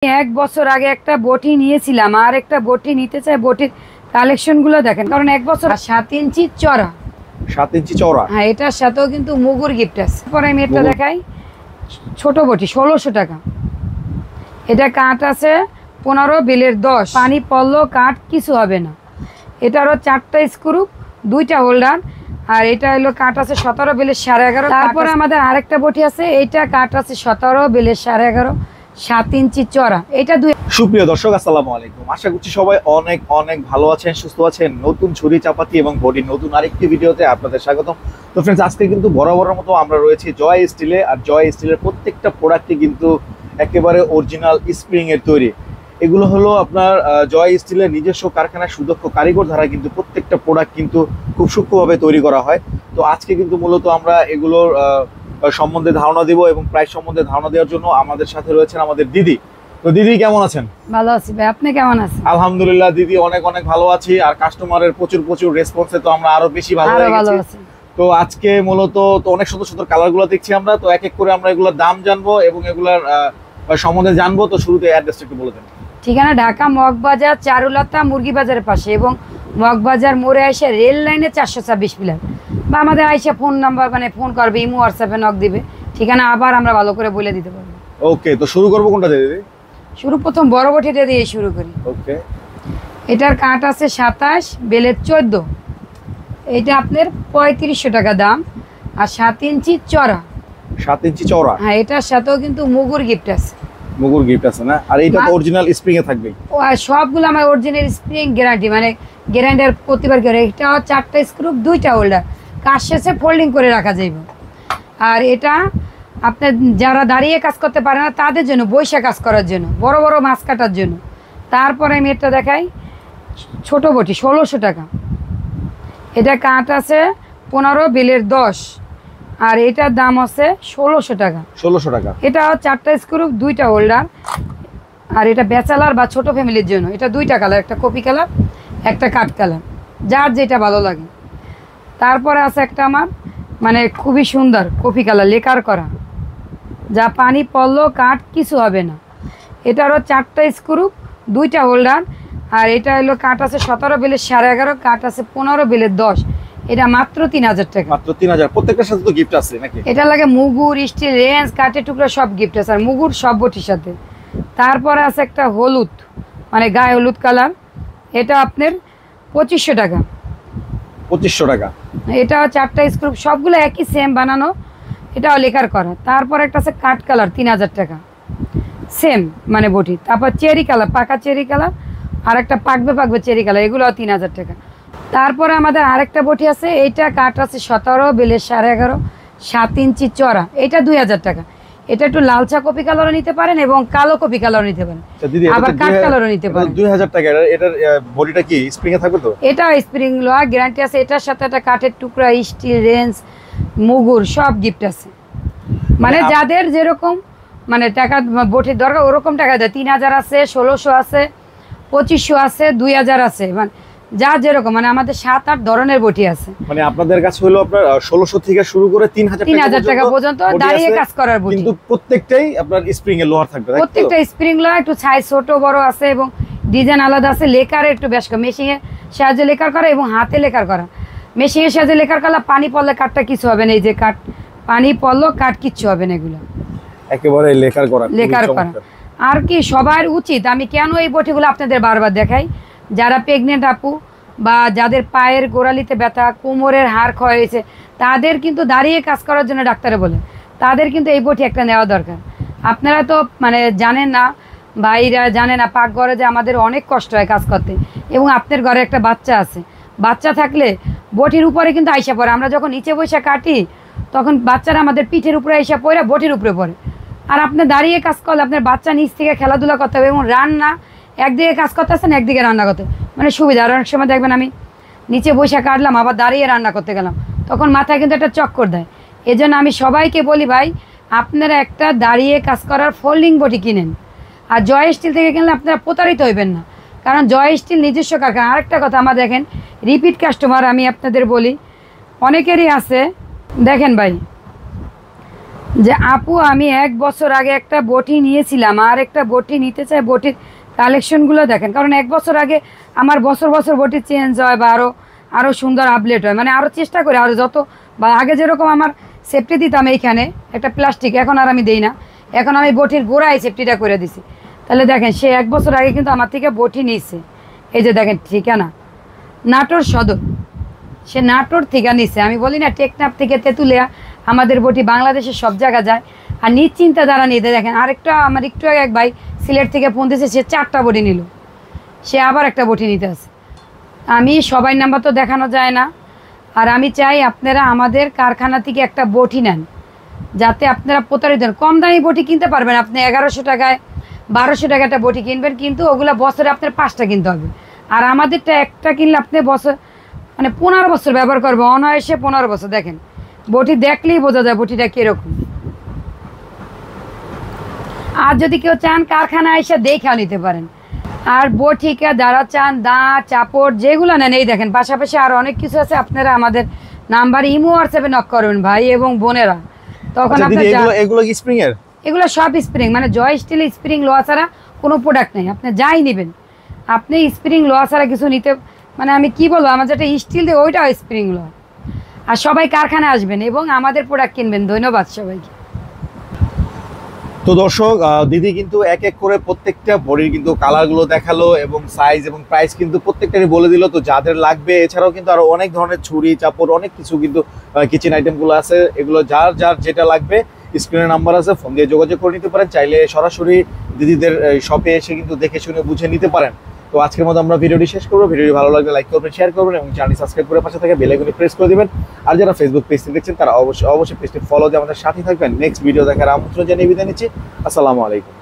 এক বছর আগে একটা বটি নিয়েছিলাম, আর একটা বটি নিতে চাই। বটির কালেকশন গুলো দেখেন, কারণ এক বছর 7 ইঞ্চি চড়া। 7 ইঞ্চি চওড়া, হ্যাঁ, এটার সাথেও কিন্তু মুগুর গিফট আছে। পরে আমি এটা দেখাই, ছোট বটি 1600 টাকা। এটা কাঠ আছে 15, বিলের 10, পানি পড়লো কাঠ কিছু হবে না। এটারও 4টা স্ক্রু, 2টা হোল্ডার, আর এটা হলো কাঠ আছে 17, বিলের 11.5। তারপরে আমাদের আরেকটা বটি আছে, এইটা কাঠ আছে 17, বিলের 11.5, 7 ইঞ্চি চড়া। এটা সুপ্রিয় দর্শক আসসালামু আলাইকুম। আশা করছি সবাই অনেক অনেক ভালো আছেন, সুস্থ আছেন। নতুন ছুরি চাপাতি এবং বডি নতুন আরেকটি ভিডিওতে আপনাদের স্বাগতম। তো ফ্রেন্ডস, আজকে কিন্তু বরাবরের মতো আমরা রয়েছি জয় স্টিলে। আর জয় স্টিলের প্রত্যেকটা প্রোডাক্টই কিন্তু একেবারে অরিজিনাল স্প্রিং এর তৈরি। এগুলো হলো আপনার জয় স্টিলের নিজস্ব কারখানায় সুদক্ষ কারিগর দ্বারা কিন্তু প্রত্যেকটা প্রোডাক্ট কিন্তু খুব সূক্ষ্মভাবে তৈরি করা হয়। তো আজকে কিন্তু মূলত আমরা এগুলোর সম্বন্ধে ধারণা দিব এবং প্রাইস সম্বন্ধে ধারণা দেওয়ার জন্য আমাদের সাথে রয়েছেন আমাদের দিদি। তো দিদি কেমন আছেন? ভালো আছি ভাই, আপনি কেমন আছেন? আলহামদুলিল্লাহ দিদি, অনেক অনেক ভালো আছি। আর কাস্টমারের প্রচুর রেসপন্সে তো আমরা আরো বেশি ভালো লেগেছে। তো আজকে মূলত তো অনেক সুন্দর সুন্দর কালার গুলো দেখছি আমরা। তো এক এক করে আমরা এগুলোর দাম জানবো এবং এগুলার সম্বন্ধে জানবো। তো শুরুতে অ্যাড্রেসটা একটু বলে দেন। ঠিকানা ঢাকা মগবাজার, চারুলতা মুরগি বাজারের পাশে, এবং মগবাজার মোড়ে এসে রেল লাইনে 426 পিলার, বা আমাদের আইসা ফোন নাম্বার মানে ফোন করবে, ইমো হোয়াটসঅ্যাপে নক দিবে। ঠিকানা আবার আমরা ভালো করে বলে দিতে পারবো। ওকে, তো শুরু করবো কোনটা দিয়ে দিদি? শুরু প্রথম বড় বটিটা দিয়ে শুরু করি। ওকে, এটার কাঠ আছে 27, বেলের 14। এটা আপনার 3500 টাকা দাম, আর 7 ইঞ্চি চড়া। 7 ইঞ্চি চওড়া, হ্যাঁ, এটার সাথেও কিন্তু মুগুর গিফট আছে। মুগুর গিফট আছে না? আর এইটা তো অরিজিনাল স্প্রিং এ থাকবে। ও, আর সবগুলো আমার অরিজিনাল স্প্রিং গ্যারান্টি, মানে গ্যারান্টির প্রতিবার করে। এটা 4টা স্ক্রু, 2টা হোল্ডার, কাজ শেষে ফোল্ডিং করে রাখা যাবে। আর এটা আপনার যারা দাঁড়িয়ে কাজ করতে পারে না তাদের জন্য, বৈশা কাজ করার জন্য, বড় বড় মাছ কাটার জন্য। তারপরে আমি এটা দেখাই, ছোট বটি 1600 টাকা। এটা কাঠ আছে 15, বিলের 10, আর এটার দাম আছে 1600 টাকা। 1600 টাকা। এটা 4টা স্ক্রু, 2টা হোল্ডার, আর এটা ব্যাচেলার বা ছোট ফ্যামিলির জন্য। এটা 2টা কালার, একটা কপি কালার, একটা কাঠ কালার, যার যেটা ভালো লাগে। তারপরে আছে একটা আমার মানে খুবই সুন্দর কপি কালার, লেকার করা, যা পানি পড়লো কাঠ কিছু হবে না। এটারও 4টা স্ক্রু, 2টা হোল্ডার, আর এটা হলো কাঠ আছে 17, বিলের 11.5, কাঠ আছে 15, বিলের 10। এটা মাত্র 3000 টাকা। মাত্র 3000। প্রত্যেকটার সাথে তো গিফট আছে নাকি? এটা লাগে মুগুর, স্টিল, রেঞ্জ, কাঠের টুকরা সব গিফট আছে, আর মুগুর সব বটির সাথে। তারপরে আছে একটা হলুদ, মানে গায়ে হলুদ কালার। এটা আপনার 2500 টাকা। 2500 টাকা। এটাও 4টা স্ক্রু, সবগুলো একই সেম বানানো, এটাও লেকার করা। তারপর একটা আছে কাঠ কালার, 3000 টাকা, সেম মানে বটি। তারপর চেরি কালার, পাকা চেরি কালার, আর একটা পাকবে চেরি কালার, এগুলোও 3000 টাকা। তারপরে আমাদের আরেকটা বটি আছে, এইটা কাঠ আছে 17, বিলের 11.5, 7 ইঞ্চি চড়া। এটা 2000 টাকা। এটা একটু লালচা কপি কালারও নিতে পারেন এবং কালো কপি কালারও নিতে পারেন, আবার কাঠ কালারও নিতে পারেন। 2000 টাকা। এটার বডিটা কি স্প্রিং এ থাকবে তো? এটা স্প্রিং লোহা গ্যারান্টি আছে। এটার সাথে একটা কাঠের টুকরা, স্টিল, রেঞ্জ, মুগুর সব গিফট আছে। মানে যাদের যেরকম মানে টাকা বটির দরকার ওরকম টাকা দেয়। 3000 আছে, 1600 আছে, 2500 আছে, 2000 আছে, মানে যা যেরকম। মানে আমাদের 7-8 ধরনের বটি আছে। মানে আপনাদের কাছে হলো আপনার 1600 থেকে শুরু করে 3000 টাকা পর্যন্ত দাঁড়িয়ে কাজ করার বটি। কিন্তু প্রত্যেকটাই আপনার স্প্রিং এর লোহার থাকবে। প্রত্যেকটা স্প্রিং লোহা, একটু সাইজ ছোট বড় আছে এবং ডিজাইন আলাদা আছে। লেকার একটু বেশ, মেশিনের সাহায্যে লেকার করা এবং হাতে লেকার করা। মেশিনের সাহায্যে লেকার করা, পানি পড়লে কাঠটা কিছু হবে না। এই যে কাঠ, পানি পড়লো কাঠ কিচ্ছু হবে না। এগুলো একেবারে লেকার করা। আর কি সবার উচিত, আমি কেন এই বটিগুলো আপনাদের বারবার দেখাই, যারা প্রেগনেন্ট আপু বা যাদের পায়ের গোড়ালিতে ব্যথা, কোমরের হাড় ক্ষয় হয়েছে, তাদের কিন্তু দাঁড়িয়ে কাজ করার জন্য ডাক্তারে বলে, তাদের কিন্তু এই বটি একটা নেওয়া দরকার। আপনারা তো মানে জানেন না, ভাইরা জানে না, পাকঘরে যে আমাদের অনেক কষ্ট হয় কাজ করতে। এবং আপনার ঘরে একটা বাচ্চা আছে, বাচ্চা থাকলে বটির উপরে কিন্তু আইসা পড়ে। আমরা যখন নিচে বসে কাটি তখন বাচ্চারা আমাদের পিঠের উপরে আইসা পড়ে, বটির উপরে পড়ে। আর আপনি দাঁড়িয়ে কাজ করলে আপনার বাচ্চা নিচ থেকে খেলাধুলা করতে হবে, এবং রান্না একদিকে কাজ করতে আসছেন, একদিকে রান্না করতে, মানে সুবিধা। আর অনেক সময় দেখবেন আমি নিচে বসে কাটলাম, আবার দাঁড়িয়ে রান্না করতে গেলাম, তখন মাথায় কিন্তু একটা চক্কর দেয়। এজন্য আমি সবাইকে বলি, ভাই আপনারা একটা দাঁড়িয়ে কাজ করার ফোল্ডিং বটি কিনেন। আর জয় স্টিল থেকে কিনলে আপনারা প্রতারিত হইবেন না, কারণ জয় স্টিল নিজস্ব কারখানা। আরেকটা কথা, আমার দেখেন রিপিট কাস্টমার আমি আপনাদের বলি অনেকেরই আছে। দেখেন ভাই, যে আপু আমি 1 বছর আগে একটা বটি নিয়েছিলাম, আর একটা বটি নিতে চাই, বটির কালেকশনগুলো দেখেন। কারণ 1 বছর আগে আমার বছর বছর বটি চেঞ্জ হয় বা আরও সুন্দর আপডেট হয়, মানে আরও চেষ্টা করি আরও যত, বা আগে যেরকম আমার সেফটি দিতাম এইখানে একটা প্লাস্টিক, এখন আর আমি দিই না, এখন আমি বটির গোড়ায় সেফটিটা করে দিছি। তাহলে দেখেন সে 1 বছর আগে কিন্তু আমার থেকে বটি নিয়েছে। এই যে দেখেন ঠিকানা নাটোর সদর, সে নাটোর থেকে নিছে। আমি বলি না টেকনাফ থেকে তেঁতুলিয়া আমাদের বটি বাংলাদেশের সব জায়গা যায়, আর নিশ্চিন্তা দ্বারা নিতে। দেখেন আরেকটা আমার একটু আগে এক ভাই সিলেট থেকে ফোন দিয়েছে, সে 4টা বটি নিল, সে আবার একটা বটি নিতে আছে। আমি সবাই নাম্বার তো দেখানো যায় না, আর আমি চাই আপনারা আমাদের কারখানা থেকে একটা বটি নেন, যাতে আপনারা প্রতারিত হন। কম দামি বটি কিনতে পারবেন আপনি 1100 টাকায় 1200 টাকা একটা বটি কিনবেন, কিন্তু ওগুলো বছরে আপনার 5টা কিনতে হবে। আর আমাদেরটা একটা কিনলে আপনি বছর মানে 15 বছর ব্যবহার করবে, অনায়াসে 15 বছর। দেখেন বটি দেখলেই বোঝা যায় বটিটা কীরকম। আর যদি কেউ চান কারখানা এসে দেখেও নিতে পারেন। আর বটিকা যারা চান দাঁত চাপড় যেগুলো নেন, এই দেখেন পাশাপাশি আর অনেক কিছু আছে। আপনারা আমাদের নাম্বার ইমো হোয়াটসঅ্যাপে নক করবেন ভাই এবং বোনেরা, তখন এগুলো কি স্প্রিং এর? এগুলো সব স্প্রিং, মানে জয় স্টিল স্প্রিং লোহা ছাড়া কোনো প্রোডাক্ট নেই। আপনি যাই নেবেন, আপনি স্প্রিং লোহা ছাড়া কিছু নিতে, মানে আমি কি বলবো, আমার যেটা স্টিল দিয়ে ওইটাও স্প্রিং লোহা। আর সবাই কারখানায় আসবেন এবং আমাদের প্রোডাক্ট কিনবেন। ধন্যবাদ সবাইকে। তো দর্শক, দিদি কিন্তু এক এক করে প্রত্যেকটা বডির কিন্তু কালারগুলো দেখালো এবং সাইজ এবং প্রাইস কিন্তু প্রত্যেকটারই বলে দিল। তো যাদের লাগবে, এছাড়াও কিন্তু আরো অনেক ধরনের ছুরি চাপড় অনেক কিছু কিন্তু কিচেন আইটেমগুলো আছে, এগুলো যার যার যেটা লাগবে স্ক্রিনে নাম্বার আছে, ফোন দিয়ে যোগাযোগ করে নিতে পারেন। চাইলে সরাসরি দিদিদের শপে এসে কিন্তু দেখে শুনে বুঝে নিতে পারেন। তো আজকের মতো আমরা ভিডিওটি শেষ করবো। ভিডিওটি ভালো লাগলে লাইক করবেন, শেয়ার করবেন এবং চ্যানেল সাবস্ক্রাইব করে পাশে থেকে বেল আইকনে প্রেস করে দিবেন। আর যারা ফেসবুক পেজটি দেখছেন তারা অবশ্যই পেজটি ফলো দিয়ে আমাদের সাথে থাকবেন। নেক্সট ভিডিও দেখার আমন্ত্রণ জানিয়ে বিদায় নিচ্ছি। আসসালামু আলাইকুম।